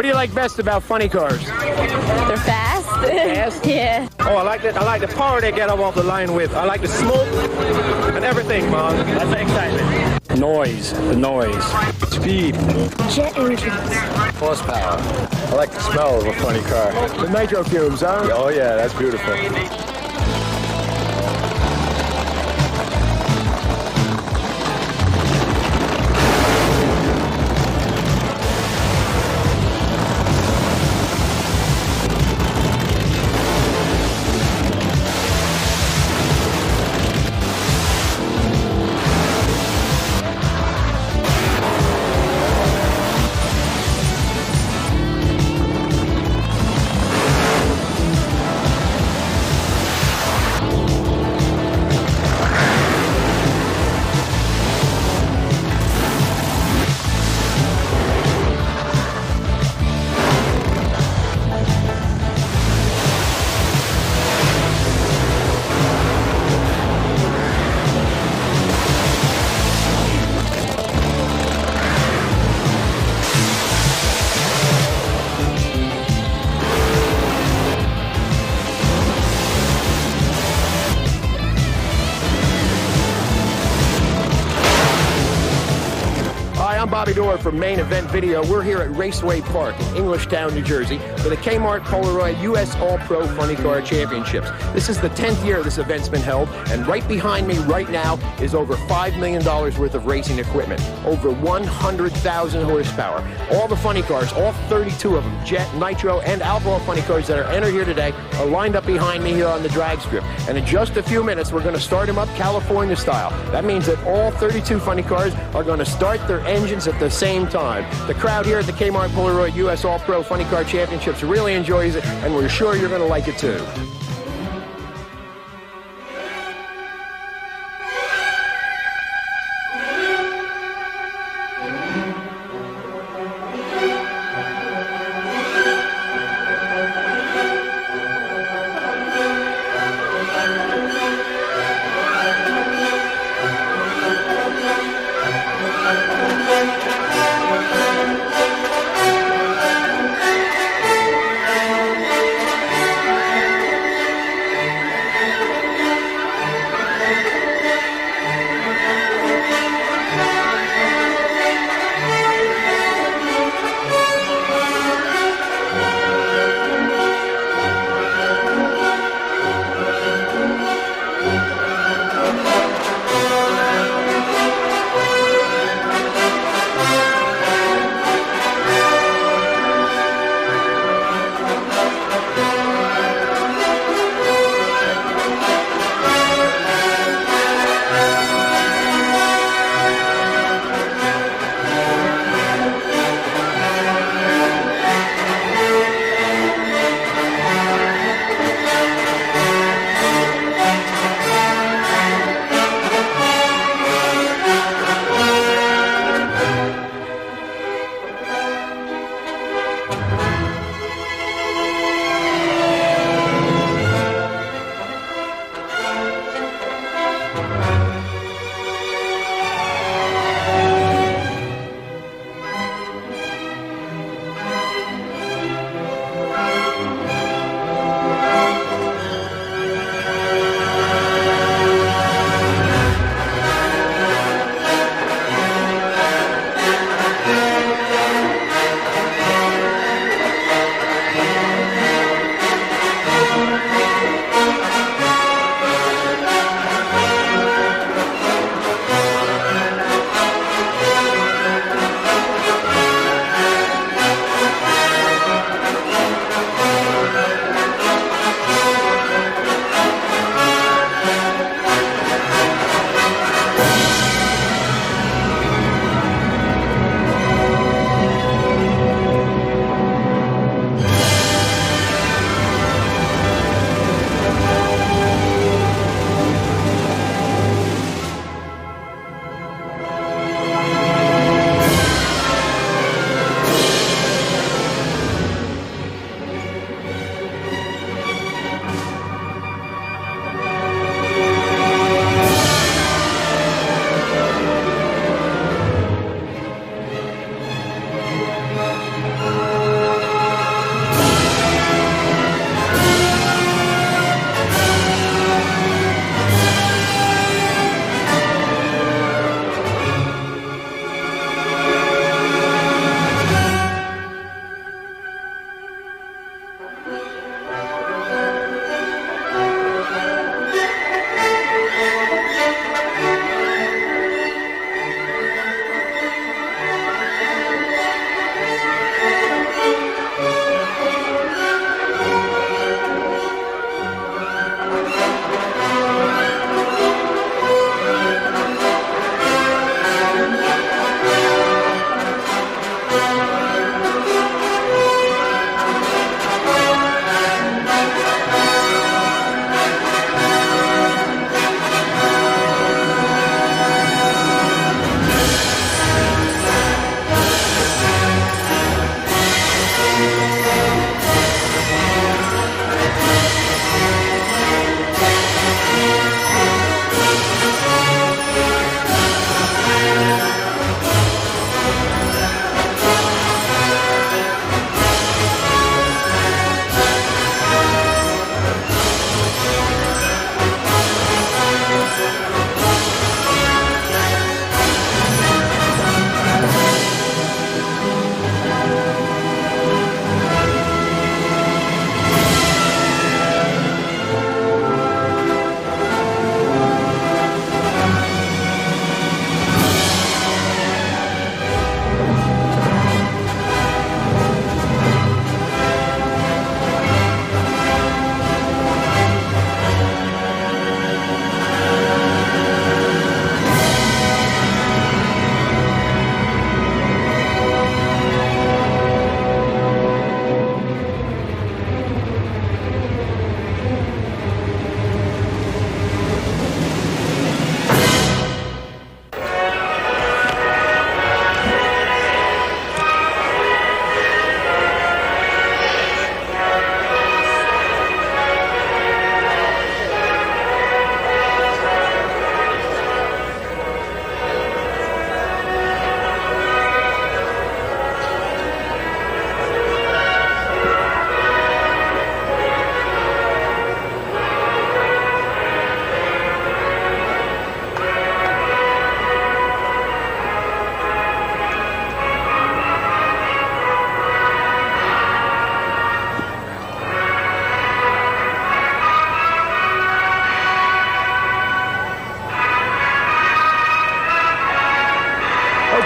What do you like best about funny cars? They're fast. Fast? Yeah. Oh, I like that. I like the power they get up off the line with. I like the smoke and everything, man. That's the excitement. Noise. The noise. Speed. Jet engines. Horsepower. I like the smell of a funny car. The nitro fumes, huh? Oh yeah, that's beautiful. For Main Event Video. We're here at Raceway Park in Englishtown, New Jersey for the Kmart Polaroid US All-Pro Funny Car Championships. This is the 10th year this event's been held, and right behind me right now is over $5 million worth of racing equipment, over 100,000 horsepower. All the funny cars, all 32 of them, jet, nitro, and alcohol funny cars that are entered here today are lined up behind me here on the drag strip. And in just a few minutes, we're going to start them up California style. That means that all 32 funny cars are going to start their engines at the same time. The crowd here at the Kmart Polaroid US All-Pro Funny Car Championships really enjoys it, and we're sure you're going to like it too.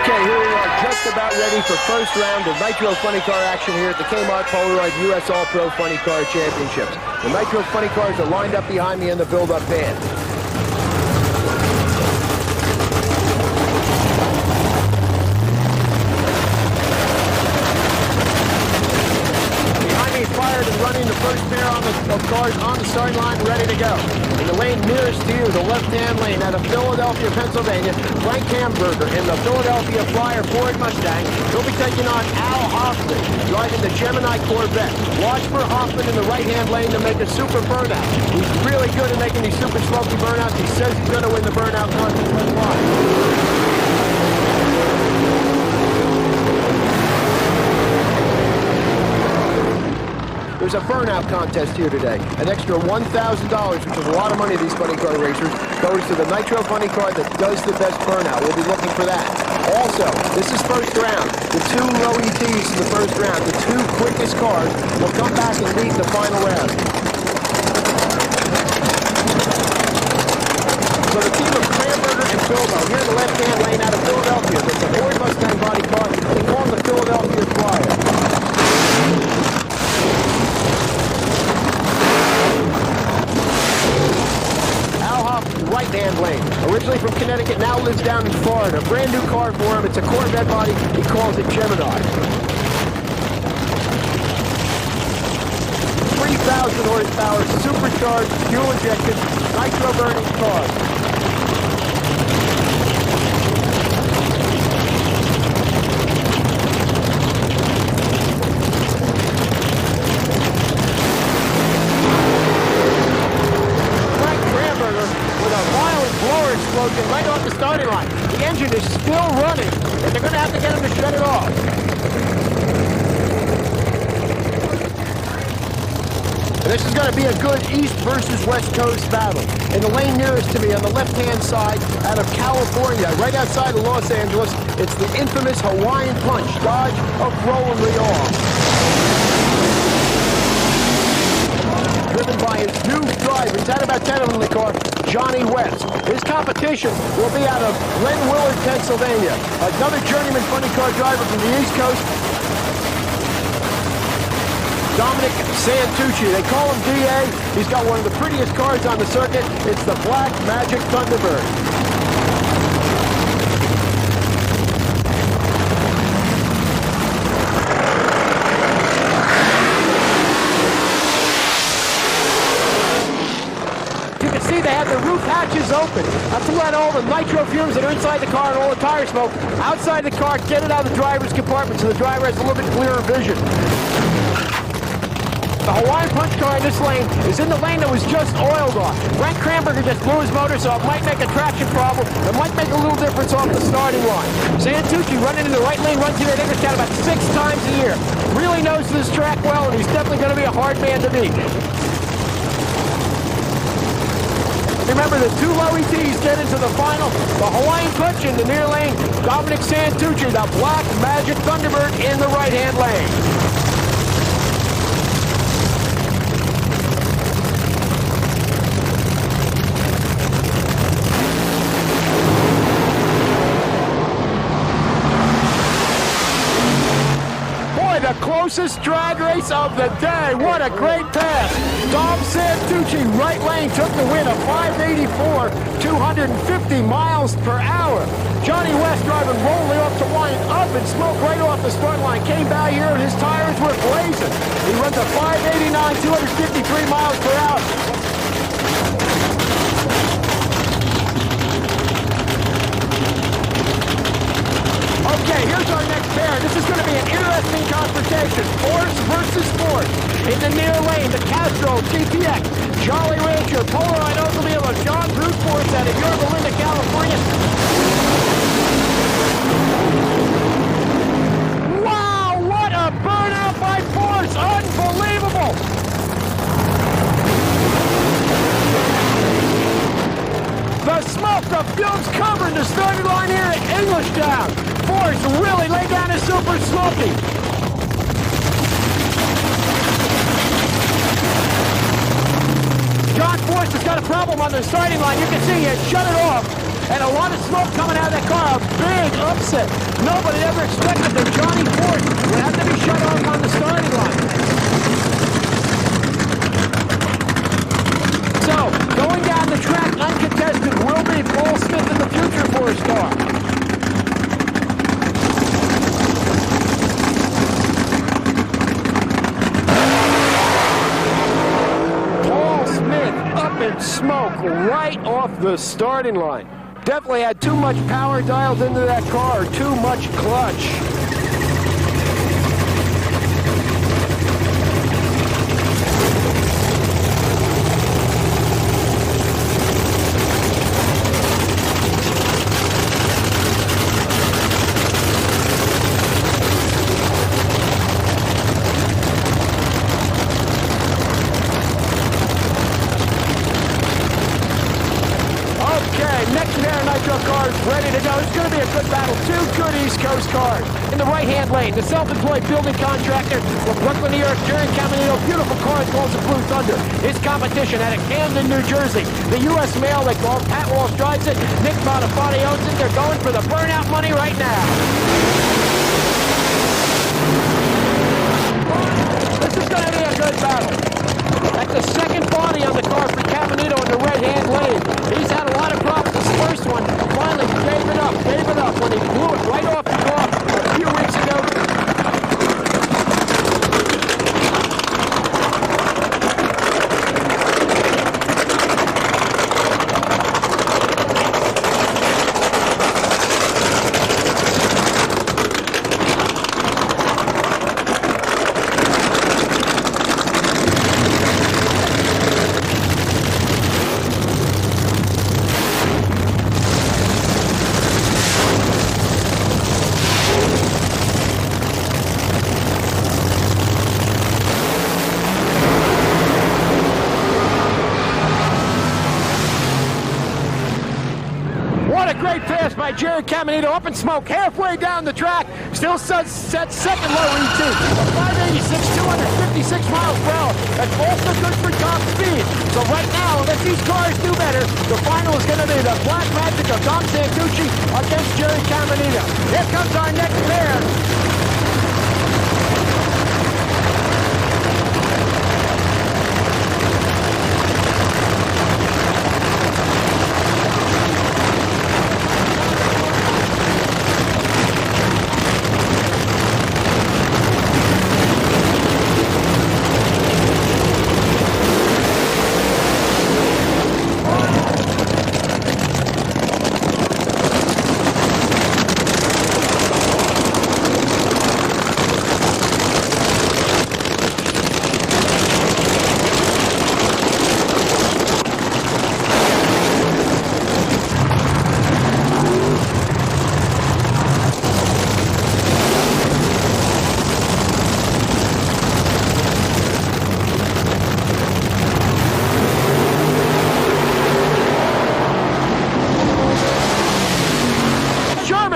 Okay, here we are just about ready for first round of Nitro Funny Car action here at the Kmart Polaroid US All-Pro Funny Car Championships. The Nitro Funny Cars are lined up behind me in the build-up van. Behind me, fired and running the first pair of cars on the starting line, ready to go. In the lane nearest to you, the left-hand lane out of Philadelphia, Pennsylvania, Frank Hamburger in the Philadelphia Flyer Ford Mustang. He'll be taking on Al Hoffman, driving the Gemini Corvette. Watch for Hoffman in the right-hand lane to make a super burnout. He's really good at making these super smoky burnouts. He says he's going to win the burnout contest. Let's watch. There's a burnout contest here today. An extra $1,000, which is a lot of money to these funny car racers, goes to the Nitro Funny Car that does the best burnout. We'll be looking for that. Also, this is first round. The two low ETs in the first round, the two quickest cars, will come back and lead the final round. So the team of Hamburger and Bilbo, here in the left-hand lane out of Philadelphia, that's a Ford Mustang body car. They call them the Philadelphia Flyer. Right-hand lane. Originally from Connecticut, now lives down in Florida. A brand new car for him. It's a Corvette body. He calls it Gemini. 3,000 horsepower, supercharged, fuel-injected, nitro-burning car. Explosion right off the starting line. The engine is still running, and they're going to have to get him to shut it off. And this is going to be a good East versus West Coast battle. In the lane nearest to me on the left-hand side out of California, right outside of Los Angeles, it's the infamous Hawaiian Punch, Dodge of Roland Leon. Driven by his new driver. He's had about 10 of them in the car, Johnny West. His competition will be out of Glen Willard, Pennsylvania. Another journeyman funny car driver from the East Coast, Dominic Santucci. They call him DA. He's got one of the prettiest cars on the circuit. It's the Black Magic Thunderbird. They have the roof hatches open. That's to let all the nitro fumes that are inside the car and all the tire smoke outside the car, get it out of the driver's compartment so the driver has a little bit clearer vision. The Hawaiian Punch car in this lane is in the lane that was just oiled on. Frank Hamburger just blew his motor, so it might make a traction problem. It might make a little difference off the starting line. Santucci running in the right lane, runs here at Englishtown about 6 times a year. Really knows this track well, and he's definitely going to be a hard man to beat. Remember, the two low ETs get into the final. The Hawaiian Punch in the near lane. Dominic Santucci, the Black Magic Thunderbird in the right-hand lane. The closest drag race of the day. What a great pass. Dom Santucci, right lane, took the win of 584, 250 miles per hour. Johnny West driving rolling off to wind up and smoke right off the start line. Came by here and his tires were blazing. He runs a 589, 253 miles per hour. Okay, here's our next pair. This is going to be an interesting confrontation. Force versus Force. In the near lane, the Castro GTX, Jolly Rancher, Polaroid Oldsmobile of John Brute Force out of Yorba Linda, California. Wow, what a burnout by Force. Unbelievable. The smoke, the fumes covering the starting line here at Englishtown. Force really laid down his super smoky. John Force has got a problem on the starting line. You can see he had shut it off. and a lot of smoke coming out of that car. A big upset. Nobody ever expected that Johnny Ford would have to be shut off on the starting line. So, going down the track uncontested will be Paul Smith in the future for his car. Smoke right off the starting line. Definitely had too much power dialed into that car, too much clutch. Cars ready to go. It's going to be a good battle. Two good East Coast cars. In the right-hand lane, the self-employed building contractor from Brooklyn, New York, Jerry Caminito. Beautiful car he calls the Blue Thunder. His competition out of Camden, New Jersey. The U.S. mail they call Pat Walsh drives it. Nick Bonafati owns it. They're going for the burnout money right now. This is going to be a good battle. That's the second body on the car for Caminito in the right-hand lane. He's had a lot of problems. This first one finally gave it up when he blew it right off the car a few weeks ago. By Jerry Caminito, up in smoke, halfway down the track, still set second low ET. 586, 256 miles per hour. That's also good for top speed. So right now, unless these cars do better, the final is going to be the Black Magic of Dom Santucci against Jerry Caminito. Here comes our next pair.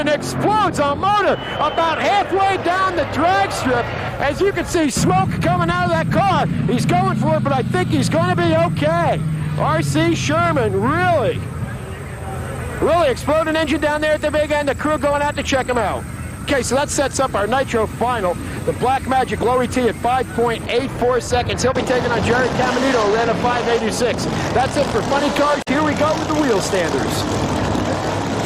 Explodes on motor about halfway down the drag strip. As you can see, smoke coming out of that car. He's going for it, but I think he's going to be okay. R.C. Sherman really exploding engine down there at the big end. The crew going out to check him out. Okay, so that sets up our Nitro final. The Black Magic Low ET at 5.84 seconds. He'll be taking on Jerry Caminito, who ran a 5.86. That's it for Funny Cars. Here we go with the Wheelstanders.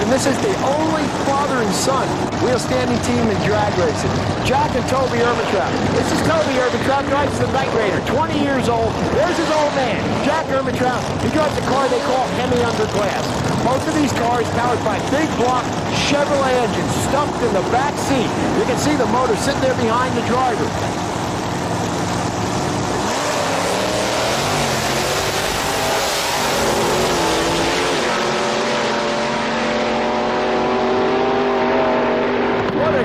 And this is the only father and son wheel-standing team in drag racing. Jack and Toby Ermitrap. This is Toby Ermitrap, drives the Night Raider, 20 years old. There's his old man, Jack Ermitrap. He drives the car they call Hemi Underglass. Both of these cars powered by big block Chevrolet engines stuffed in the back seat. You can see the motor sitting there behind the driver.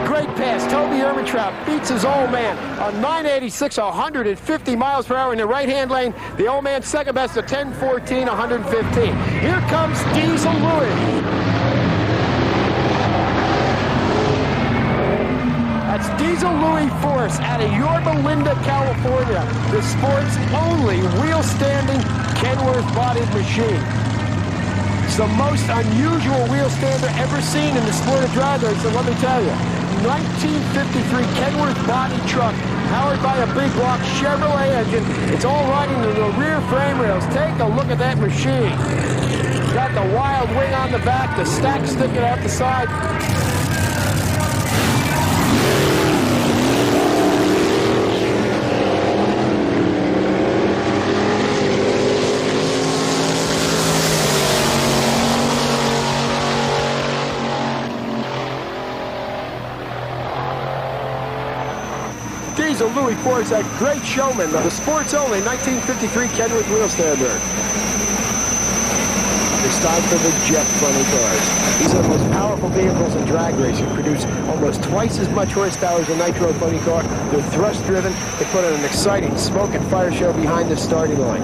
Great pass. Toby Ermitrap beats his old man. A 986, 150 miles per hour in the right-hand lane. The old man's second best, a 1014, 115. Here comes Diesel Louis. That's Diesel Louis Force out of Yorba Linda, California. The sport's only wheel-standing Kenworth-bodied machine. the most unusual Wheelstander ever seen in the sport of drag racing, let me tell you. 1953 Kenworth body truck, powered by a big block Chevrolet engine. It's all riding to the rear frame rails. Take a look at that machine. Got the wild wing on the back, the stack sticking out the side. Diesel Louis Forsythe, great showman of the sports only 1953 Kenworth Wheelstander. It's time for the Jet Funny Cars. These are the most powerful vehicles in drag racing. Produce almost twice as much horsepower as a nitro funny car. They're thrust driven. They put on an exciting smoke and fire show behind the starting line.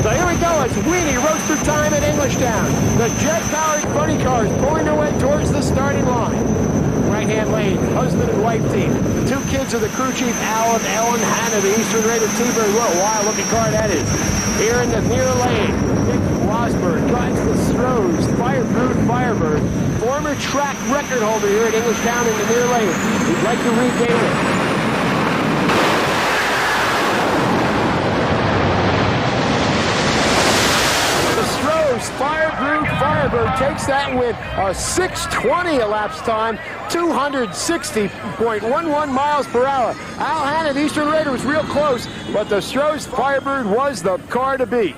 So here we go, it's weenie roaster time at Englishtown. The jet-powered funny cars pulling their way towards the starting line. Right-hand lane, husband and wife team. The two kids of the crew chief, Al and Ellen Hanna, the Eastern rated T-Bird. What a wild-looking car that is. Here in the near lane, Nick Rosberg drives the Strohs, Firebird, former track record holder here at Englishtown in the near lane. He'd like to regain it. Firebird takes that with a 6:20 elapsed time, 260.11 miles per hour. Al Hanna, the Eastern Raider, was real close, but the Stroh's Firebird was the car to beat.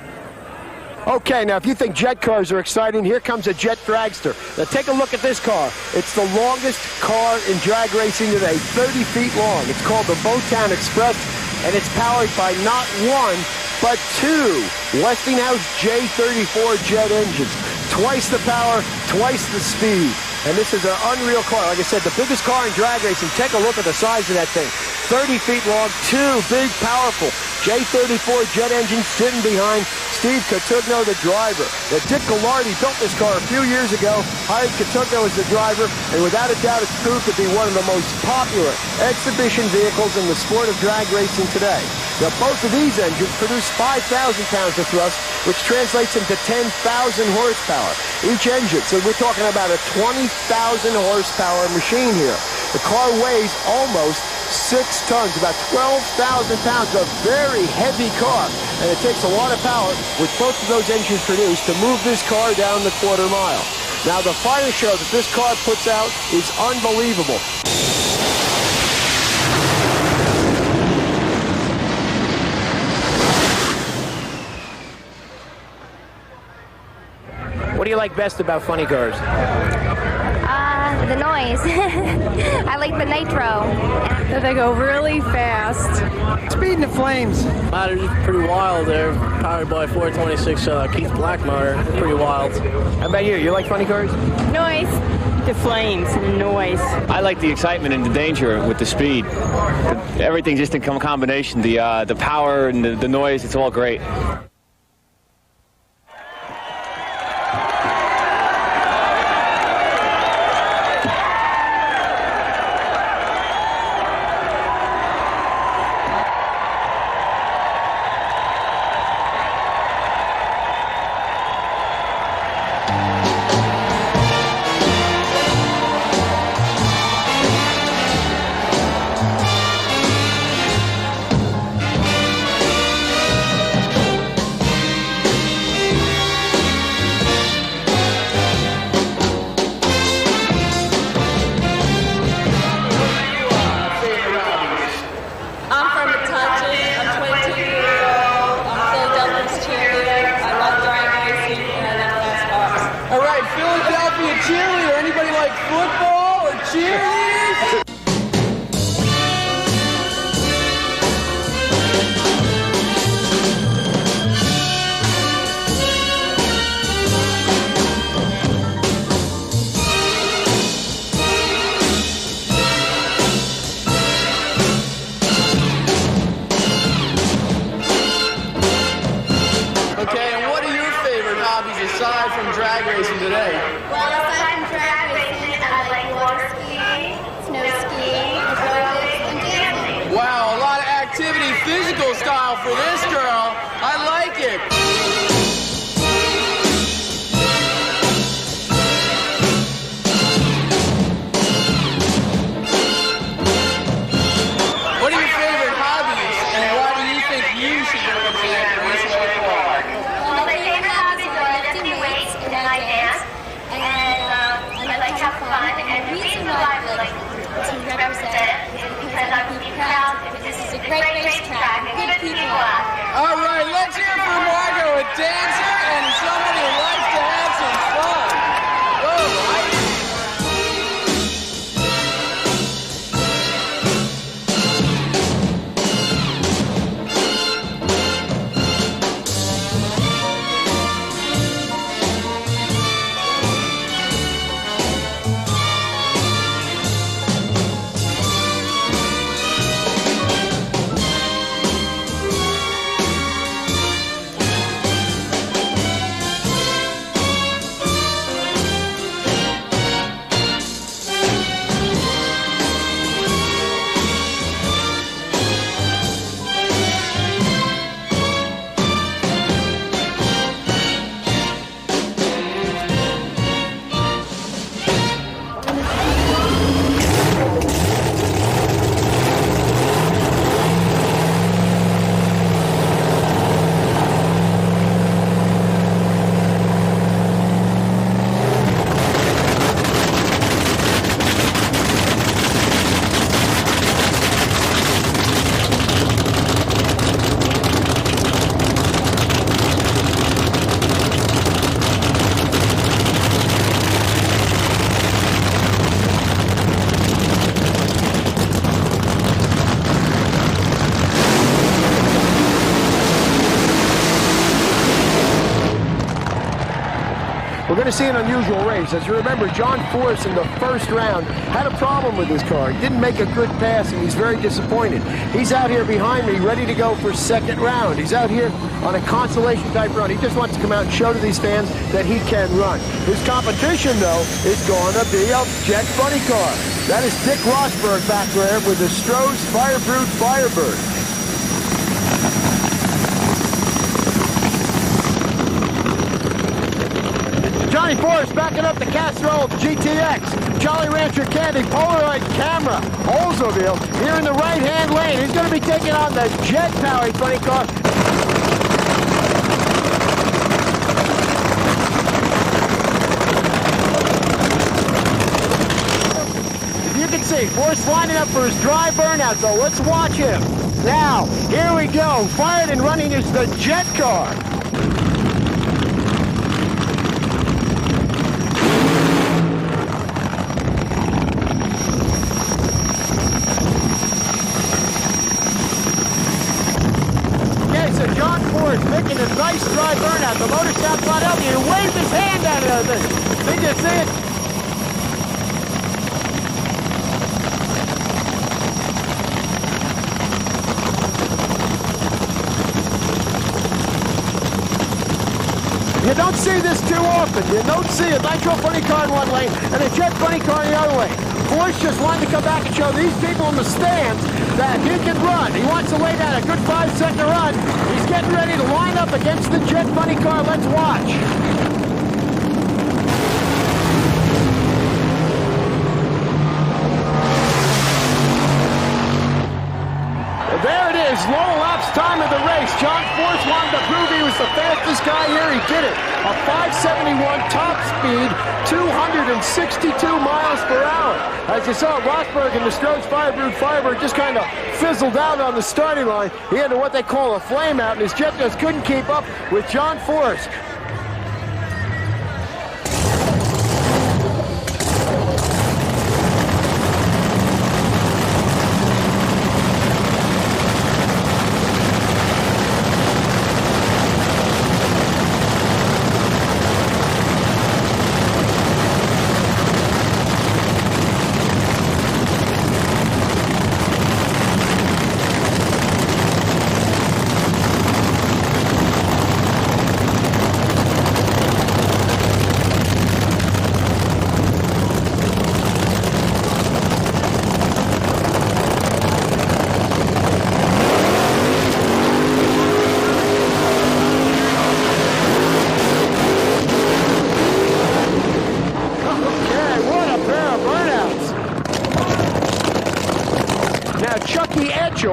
Okay, now if you think jet cars are exciting, here comes a jet dragster. Now take a look at this car. It's the longest car in drag racing today, 30 feet long. It's called the Botown Express, and it's powered by not one, but two Westinghouse J34 jet engines. Twice the power, twice the speed. And this is an unreal car. Like I said, the biggest car in drag racing. Take a look at the size of that thing. 30 feet long, two big, powerful J34 jet engines sitting behind Steve Cotugno, the driver. Now, Dick Gallardi built this car a few years ago, hired Cotugno as the driver, and without a doubt, it's proved to be one of the most popular exhibition vehicles in the sport of drag racing today. Now, both of these engines produce 5,000 pounds of thrust, which translates into 10,000 horsepower. Each engine, so we're talking about a 20,000 horsepower machine here. The car weighs almost 6 tons, about 12,000 pounds, a very heavy car. And it takes a lot of power, which both of those engines produce, to move this car down the quarter mile. Now, the fire show that this car puts out is unbelievable. What do you like best about funny cars? The noise. I like the nitro. That they go really fast. Speed and the flames. They're just pretty wild. They're powered by 426 Keith Black motor. Pretty wild. How about you? You like funny cars? Noise. The flames and the noise. I like the excitement and the danger with the speed. Everything just in combination. The power and the noise, it's all great. Cheerleader, anybody like football or cheerleading? Okay, and what are your favorite hobbies aside from drag racing today? Well, aside from drag racing, I like water skiing, snow skiing, aerobics, and dancing. Wow, a lot of activity, physical style Wow, for this girl, I like it. What are your favorite hobbies, and why do you think you should represent Raceway Park? Well, my favorite hobbies are lifting weights and I dance, and I like to have fun. And the reason why I like to represent is because I would be proud that this is a great racetrack and good people out there. All right, let's hear from Margo, a dancer and somebody who likes to have some fun. Go, Mike. We're going to see an unusual race. As you remember, John Force in the first round had a problem with his car. He didn't make a good pass, and he's very disappointed. He's out here behind me, ready to go for second round. He's out here on a consolation-type run. He just wants to come out and show to these fans that he can run. His competition, though, is going to be a Jet Funny Car. That is Dick Rosberg back there with the Stroh's Firebird. Johnny Forrest backing up the Castrol GTX. Jolly Rancher Candy Polaroid camera. Oldsmobile here in the right-hand lane. He's going to be taking on the Jet Powered Funny Car. You can see Forrest lining up for his dry burnout, so let's watch him. Now, here we go. Fired and running is the Jet car. John Ford making a nice dry burnout. The motor sounds not helping. He waved his hand at it. Did you see it? You don't see this too often. You don't see a nitro funny car in one lane and a Jet Funny Car in the other lane. Forrest just wanted to come back and show these people in the stands that he can run. He wants to lay down a good 5-second run. He's getting ready to line up against the Jet Funny Car. Let's watch. There it is, low laps time of the race. John Force wanted to prove he was the fastest guy here. He did it. A 571 top speed, 262 miles per hour. As you saw, Rosberg and the Stroh's Firebird just kind of fizzled out on the starting line. He had what they call a flame out, and his jet just couldn't keep up with John Force.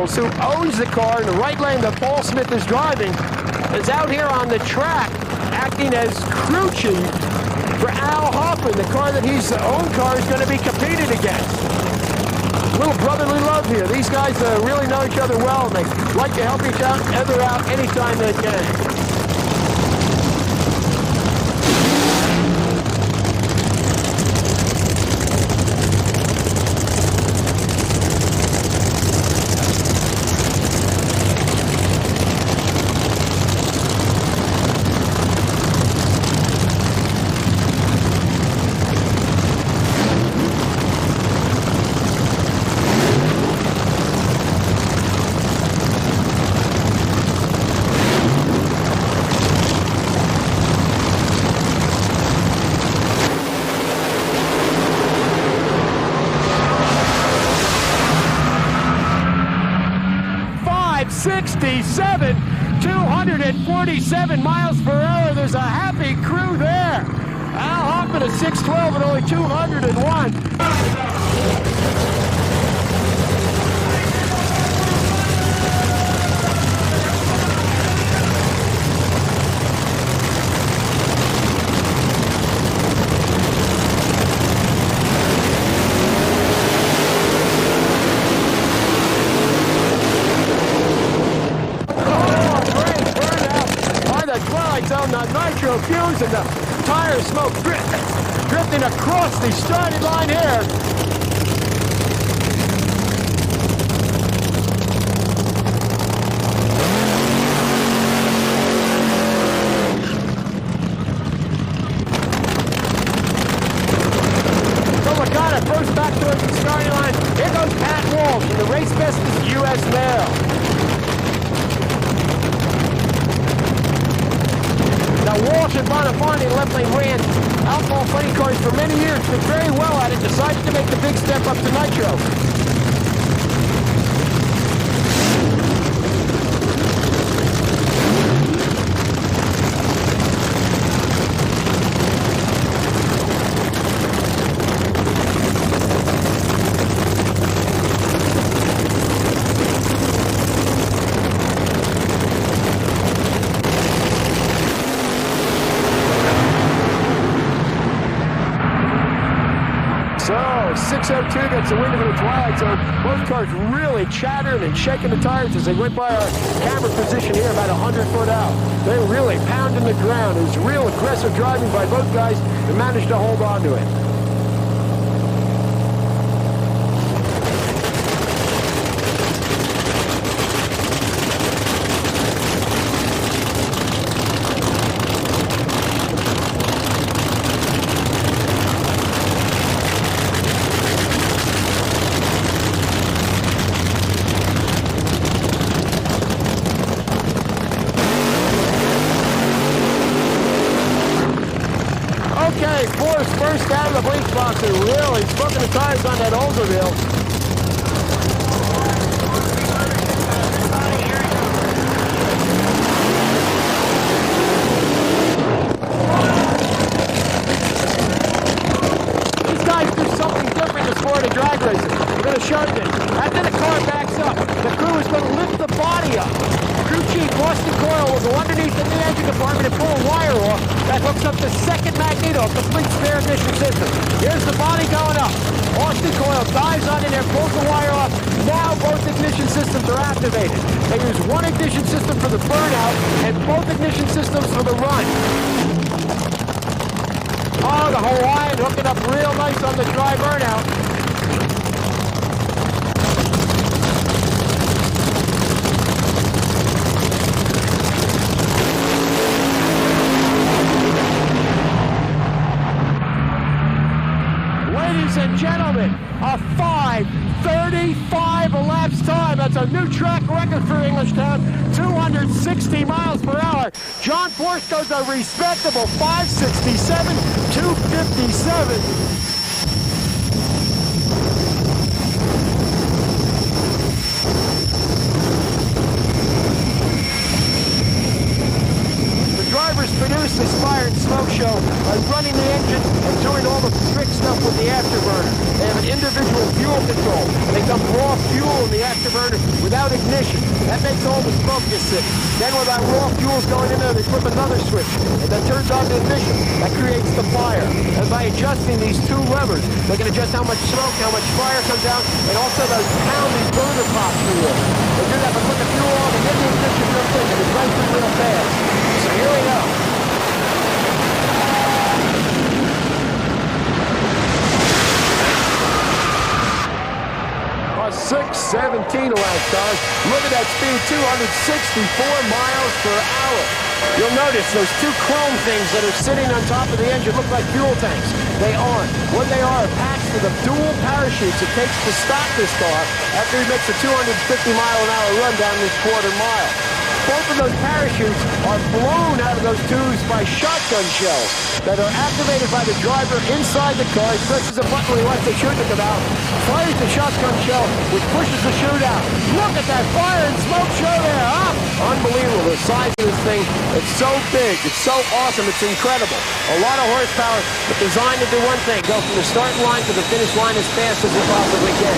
Daniels, who owns the car in the right lane that Paul Smith is driving, is out here on the track acting as crew chief for Al Hoffman. The car that his own car is going to be competed against. A little brotherly love here. These guys really know each other well, and they like to help each other out anytime they can. .67, 247 miles per hour. There's a happy crew there. Al Hoffman at 612 and only 201. The nitro fumes and the tire smoke drifting across the starting line here. So Lagana first back towards the starting line. Here goes Pat Walsh in the race bestest U.S. male. Now Walsh and Bonifarni left lane ran outlaw funny cars for many years, did very well at it, decided to make the big step up to nitro. So, 602 gets the wind of the twilight zone. Both cars really chattering and shaking the tires as they went by our camera position here about 100 foot out. They were really pounding the ground. It was real aggressive driving by both guys and managed to hold on to it. Okay, Forrest first out of the blink box and really smoking the tires on that Oldsmobile. These guys do something different in sport of drag racing. We're going to show you this. After the car backs up, the crew is going to lift the body up. Crew chief Austin Coyle will go underneath in the engine compartment and pull a wire off that hooks up the second magneto, complete spare ignition system. Here's the body going up. Austin Coyle dives on in there, pulls the wire off. Now both ignition systems are activated. They use one ignition system for the burnout and both ignition systems for the run. Oh, the Hawaiian hooking up real nice on the dry burnout. Ladies and gentlemen, a 5:35 elapsed time. That's a new track record for Englishtown, 260 miles per hour. John Force goes a respectable 5:67, 2:57. The drivers produce introduce this fire and smoke show by running the engine and doing all the trick stuff with the afterburner. They have an individual fuel control. They dump raw fuel in the afterburner without ignition. That makes all the smoke get sick. Then when that raw fuel's going in there, they flip another switch, and that turns on the ignition. That creates the fire. And by adjusting these two levers, they can adjust how much smoke, how much fire comes out, and also those pound these burner pops through it. They do that by putting the fuel on and then the ignition comes in, and it runs through real fast. So here we go. 6:17 lap time. Look at that speed, 264 miles per hour. You'll notice those two chrome things that are sitting on top of the engine look like fuel tanks. They aren't. What they are packs with the dual parachutes it takes to stop this car after he makes a 250-mile-an-hour run down this quarter mile. Both of those parachutes are blown out of those tubes by shotgun shells that are activated by the driver inside the car. He presses a button when he wants the chute to come out, fires the shotgun shell, which pushes the chute out. Look at that fire and smoke show there, huh? Unbelievable, the size of this thing. It's so big, it's so awesome, it's incredible. A lot of horsepower, but designed to do one thing, go from the start line to the finish line as fast as it possibly can.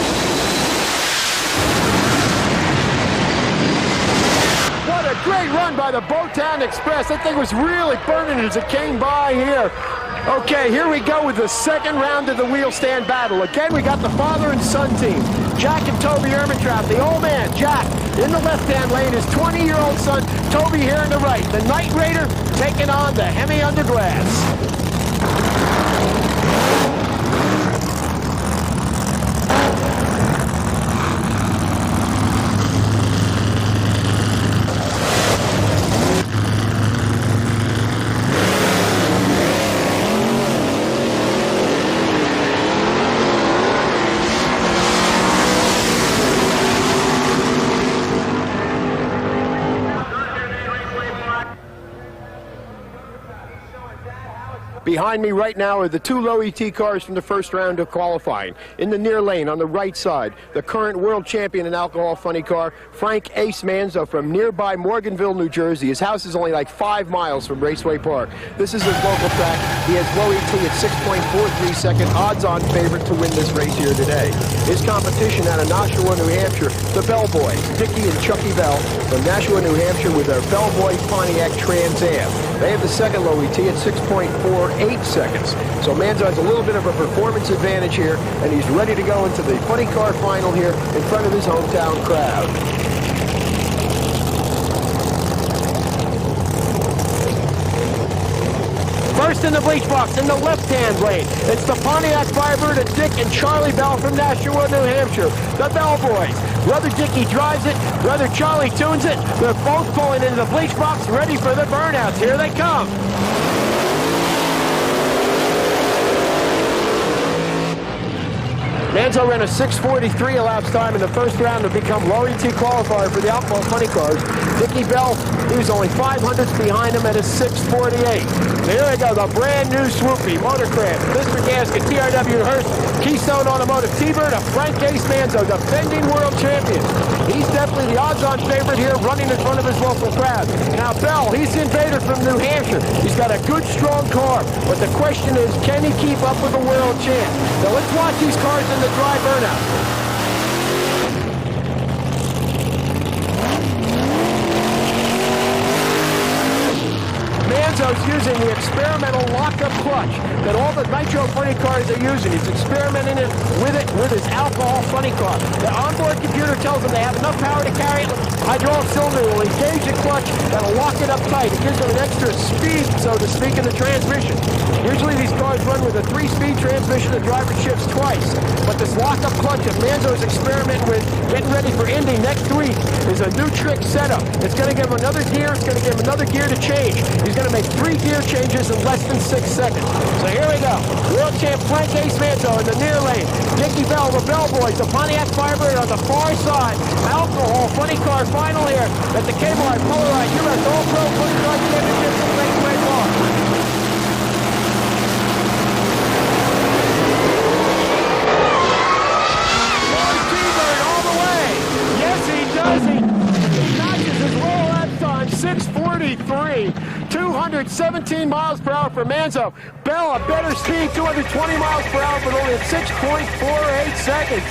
What a great run by the Boatown Express. That thing was really burning as it came by here. Okay, here we go with the second round of the wheel stand battle. Again, we got the father and son team. Jack and Toby Ermintrout. The old man, Jack, in the left-hand lane. His 20-year-old son, Toby, here in the right. The Night Raider taking on the Hemi Underglass. Behind me right now are the two low ET cars from the first round of qualifying. In the near lane, on the right side, the current world champion in alcohol funny car, Frank Ace Manzo from nearby Morganville, New Jersey. His house is only like 5 miles from Raceway Park. This is his local track. He has low ET at 6.43 second, odds-on favorite to win this race here today. His competition out of Nashua, New Hampshire, the Bellboys, Dickie and Chucky Bell from Nashua, New Hampshire with their Bellboy Pontiac Trans Am. They have the second low ET at 6.48 seconds. So Manzo has a little bit of a performance advantage here, and he's ready to go into the funny car final here in front of his hometown crowd. First in the bleach box, in the left-hand lane, it's the Pontiac Firebird of Dick and Charlie Bell from Nashua, New Hampshire, the Bellboys. Brother Dickie drives it, Brother Charlie tunes it. They're both pulling into the bleach box, ready for the burnouts. Here they come. Manzo ran a 6:43 elapsed time in the first round to become low ET qualifier for the alcohol funny cars. Dickie Bell, he was only 500ths behind him at a 6:48. So here we go, the brand new swoopy, Motorcraft, Mr. Gasket, TRW Hearst, Keystone Automotive, T-Bird, a Frank Ace Manzo, defending world champion. He's definitely the odds-on favorite here, running in front of his local crowd. Now Bell, he's the invader from New Hampshire. He's got a good, strong car, but the question is, can he keep up with the world champ? Now let's watch these cars in the dry burnout. Manzo's using the experimental lock-up clutch that all the nitro funny cars are using. He's experimenting with his alcohol funny car. The onboard computer tells him they have enough power to carry it. Hydraulic cylinder will engage the clutch that'll lock it up tight. It gives them an extra speed, so to speak, in the transmission. Usually these cars run with a 3-speed transmission. The driver shifts twice. But this lock-up clutch that Manzo's experimenting with, getting ready for Indy next week, is a new trick setup. It's going to give him another gear. It's going to give him another gear to change. He's going to make 3 gear changes in less than 6 seconds. So here we go. World champ Frank Ace Manzo in the near lane. Dickie Bell, the Bellboys, the Pontiac Firebird on the far side. Alcohol funny car final here at the Kmart Polarized US All-Pro Funny Car Championship in Raceway Park. T-Bird all the way. Yes, he does. He notches his roll lap time, 6:43. speed. 217 miles per hour for Manzo. Bell, a better speed, 220 miles per hour, but only at 6.48 seconds.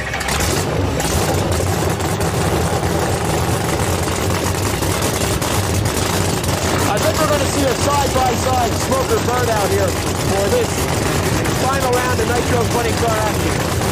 I think we're going to see a side-by-side smoker burnout here for this final round of Nitro Funny Car action.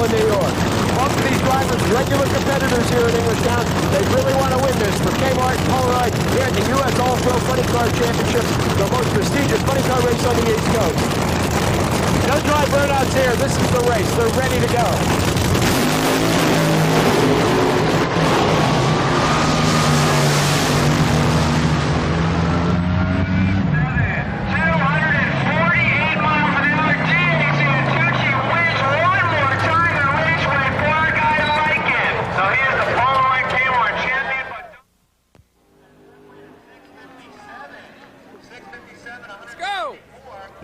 New York. Most of these drivers, regular competitors here at Englishtown, they really want to win this for Kmart Polaroid here at the U.S. All-Pro Funny Car Championships, the most prestigious funny car race on the East Coast. No dry burnouts here. This is the race. They're ready to go.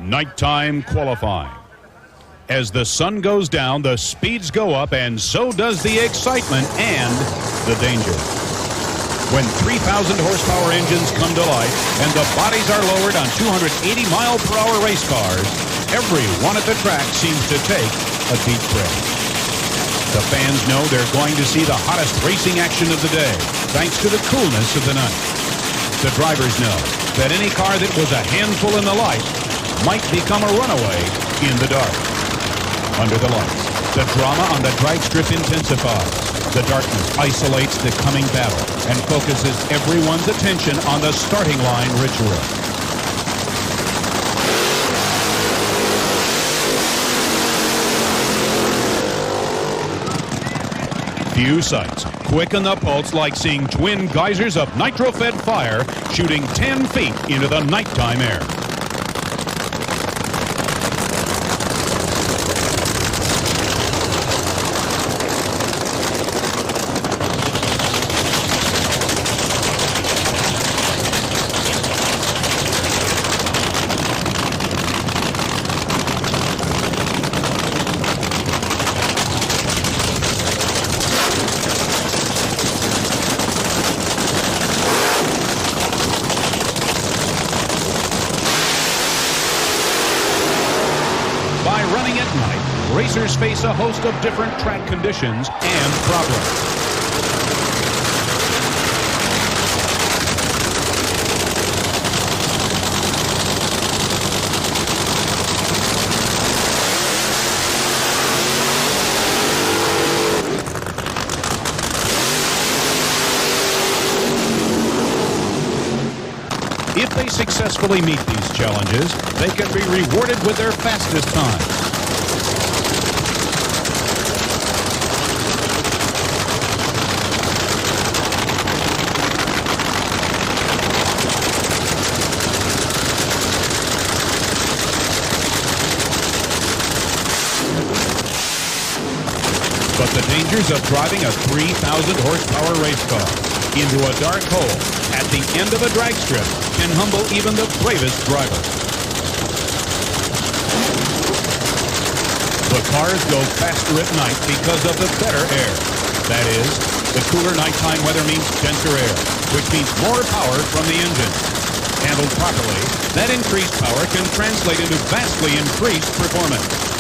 Nighttime qualifying. As the sun goes down, the speeds go up, and so does the excitement and the danger. When 3,000 horsepower engines come to life and the bodies are lowered on 280-mile-per-hour race cars, everyone at the track seems to take a deep breath. The fans know they're going to see the hottest racing action of the day, thanks to the coolness of the night. The drivers know that any car that was a handful in the light might become a runaway in the dark. Under the lights, the drama on the drag strip intensifies. The darkness isolates the coming battle and focuses everyone's attention on the starting line ritual. Few sights quicken the pulse like seeing twin geysers of nitro-fed fire shooting 10 feet into the nighttime air. Racers face a host of different track conditions and problems. If they successfully meet these challenges, they can be rewarded with their fastest time. But the dangers of driving a 3,000 horsepower race car. into a dark hole at the end of a drag strip can humble even the bravest driver. The cars go faster at night because of the better air. That is, the cooler nighttime weather means denser air, which means more power from the engine. Handled properly, that increased power can translate into vastly increased performance.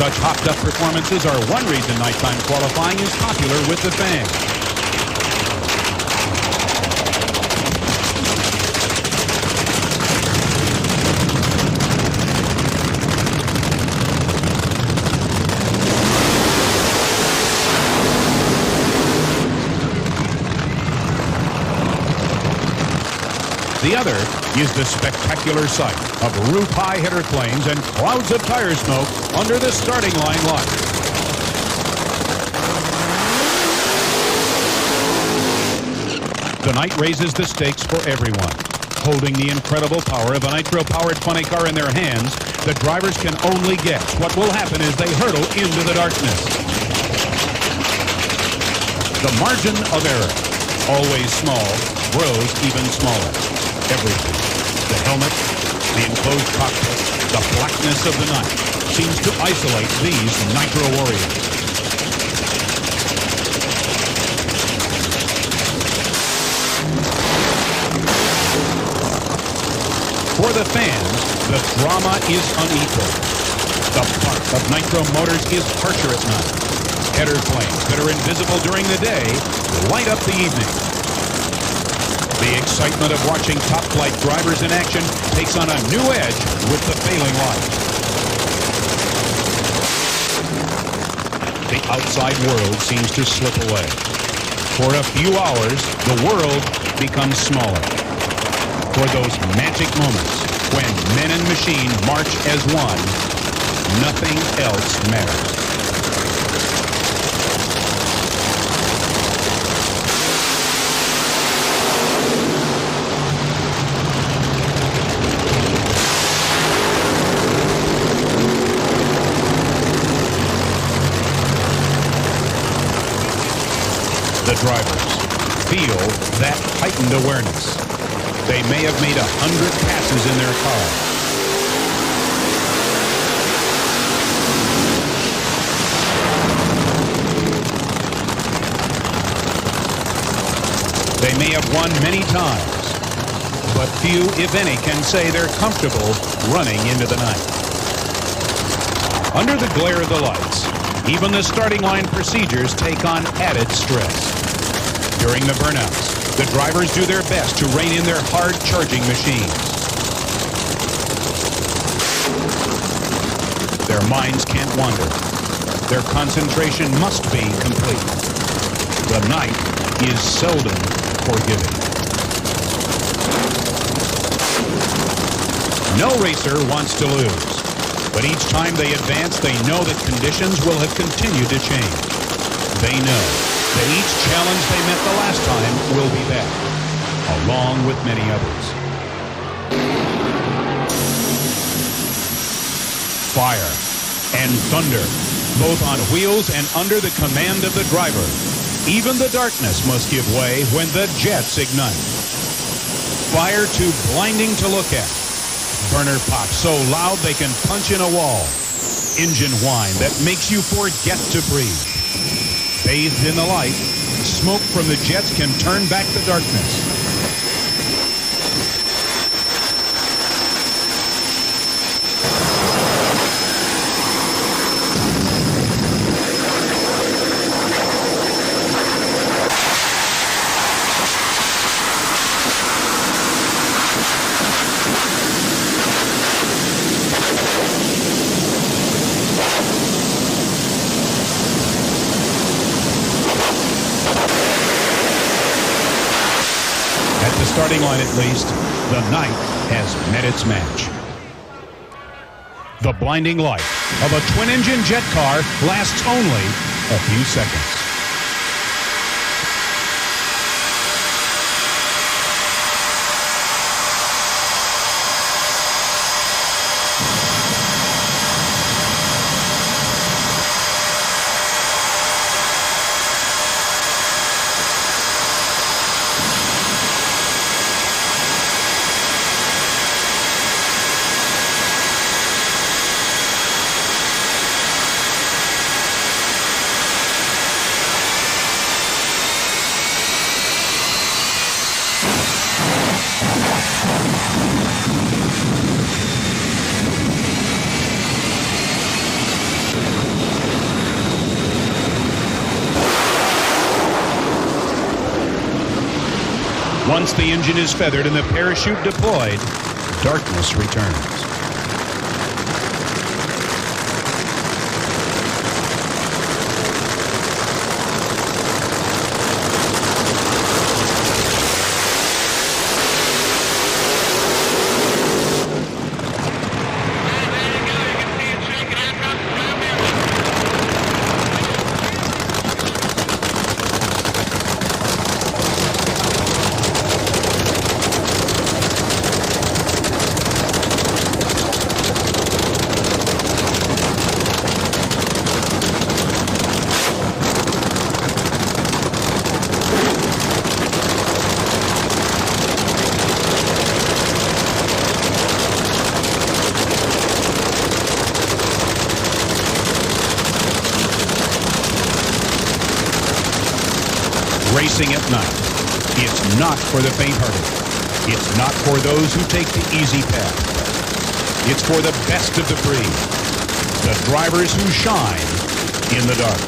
Such hopped-up performances are one reason nighttime qualifying is popular with the fans. The other is the spectacular sight of roof-high header flames and clouds of tire smoke under the starting line light. The night raises the stakes for everyone. Holding the incredible power of a nitro-powered funny car in their hands, the drivers can only guess what will happen as they hurtle into the darkness. The margin of error, always small, grows even smaller. Everything, the helmet, the enclosed cockpit, the blackness of the night, seems to isolate these nitro warriors. For the fans, the drama is unequal. The bark of nitro motors is harsher at night. Header flames that are invisible during the day light up the evening. The excitement of watching top-flight drivers in action takes on a new edge with the failing light. The outside world seems to slip away. For a few hours, the world becomes smaller. For those magic moments when men and machine march as one, nothing else matters. The drivers feel that heightened awareness. They may have made 100 passes in their car. They may have won many times, but few, if any, can say they're comfortable running into the night. Under the glare of the lights, even the starting line procedures take on added stress. During the burnouts, the drivers do their best to rein in their hard-charging machines. Their minds can't wander. Their concentration must be complete. The night is seldom forgiving. No racer wants to lose. But each time they advance, they know that conditions will have continued to change. They know that each challenge they met the last time will be back, along with many others. Fire and thunder, both on wheels and under the command of the driver. Even the darkness must give way when the jets ignite. Fire too blinding to look at. Burner pop so loud they can punch in a wall. Engine whine that makes you forget to breathe. Bathed in the light, smoke from the jets can turn back the darkness. starting line at least, the night has met its match. The blinding light of a twin-engine jet car lasts only a few seconds. Once the engine is feathered and the parachute deployed, darkness returns. Racing at night. It's not for the faint-hearted. It's not for those who take the easy path. It's for the best of the breed. The drivers who shine in the dark.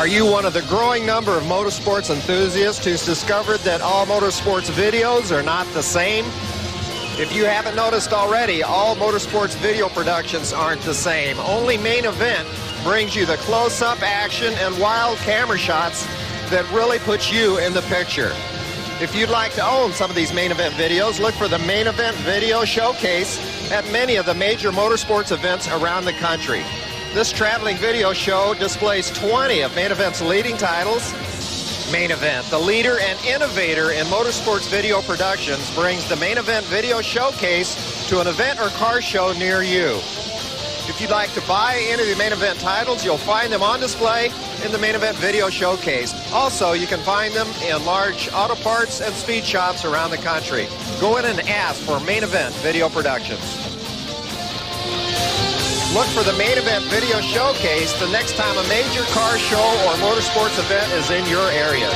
Are you one of the growing number of motorsports enthusiasts who's discovered that all motorsports videos are not the same? If you haven't noticed already, all motorsports video productions aren't the same. Only Main Event brings you the close-up action and wild camera shots that really put you in the picture. If you'd like to own some of these Main Event videos, look for the Main Event Video Showcase at many of the major motorsports events around the country. This traveling video show displays 20 of Main Event's leading titles. Main Event, the leader and innovator in motorsports video productions, brings the Main Event Video Showcase to an event or car show near you. If you'd like to buy any of the Main Event titles, you'll find them on display in the Main Event Video Showcase. Also, you can find them in large auto parts and speed shops around the country. Go in and ask for Main Event Video Productions. Look for the Main Event Video Showcase the next time a major car show or motorsports event is in your area.